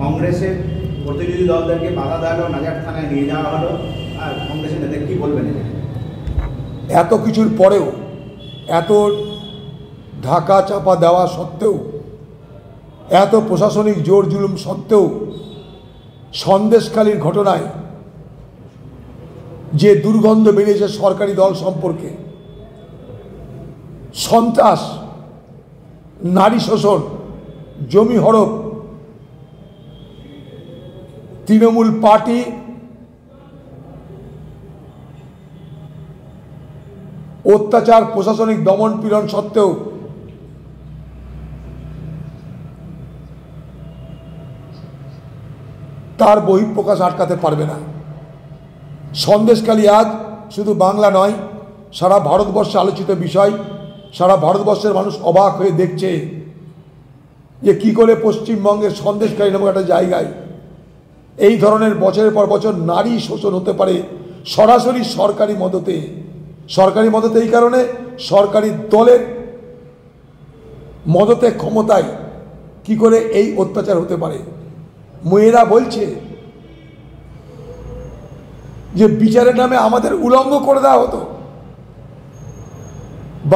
কংগ্রেসের প্রতিনিধি দলদেরকে বাধা দেওয়া হলো, নাজার থানায় নিয়ে যাওয়া হলো, আর কংগ্রেসের নেতাদের কি বলবেন? এত কিছুর পরেও, এত ঢাকা চাপা দেওয়া সত্ত্বেও, এত প্রশাসনিক জোর জুলুম সত্ত্বেও সন্দেশখালির ঘটনায় যে দুর্গন্ধ বেরিয়েছে সরকারি দল সম্পর্কে, সন্ত্রাস, নারী শোষণ, জমি হড়প, তৃণমূল পার্টি অত্যাচার, প্রশাসনিক দমন পীড়ন সত্ত্বেও তার বহিঃপ্রকাশ আটকাতে পারবে না। সন্দেশখালি আজ শুধু বাংলা নয়, সারা ভারতবর্ষে আলোচিত বিষয়। সারা ভারতবর্ষের মানুষ অবাক হয়ে দেখছে যে কী করে পশ্চিমবঙ্গের সন্দেশখালি নামক একটা জায়গায় এই ধরনের বছরের পর বছর নারী শোষণ হতে পারে সরাসরি সরকারি মদতে। সরকারি মদতে এই কারণে, সরকারি দলের মদতে, ক্ষমতায় কি করে এই অত্যাচার হতে পারে। মেয়েরা বলছে যে বিচারের নামে আমাদের উলঙ্গ করে দেওয়া হতো।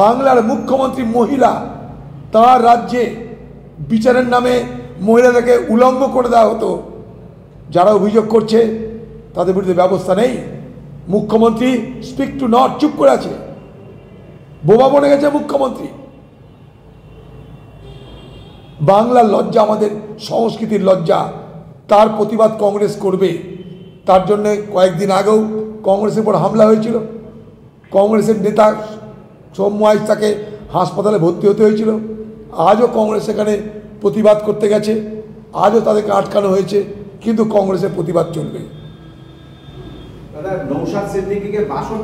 বাংলার মুখ্যমন্ত্রী মহিলা, তার রাজ্যে বিচারের নামে মহিলাদেরকে উলঙ্গ করে দেওয়া হতো। যারা অভিযোগ করছে তাদের বিরুদ্ধে ব্যবস্থা নেই। মুখ্যমন্ত্রী স্পিক টু নট, চুপ করে আছে, বোবা বনে গেছে মুখ্যমন্ত্রী। বাংলার লজ্জা, আমাদের সংস্কৃতির লজ্জা, তার প্রতিবাদ কংগ্রেস করবে। তার জন্যে কয়েকদিন আগেও কংগ্রেসের উপর হামলা হয়েছিল। কংগ্রেসের নেতা সৌম্য আইচ, তাকে হাসপাতালে ভর্তি হতে হয়েছিল। আজও কংগ্রেস সেখানে প্রতিবাদ করতে গেছে, আজও তাদেরকে আটকানো হয়েছে, কিন্তু কংগ্রেসের প্রতিবাদ চলবে। নওশাদ সিদ্দিকীকে ৬২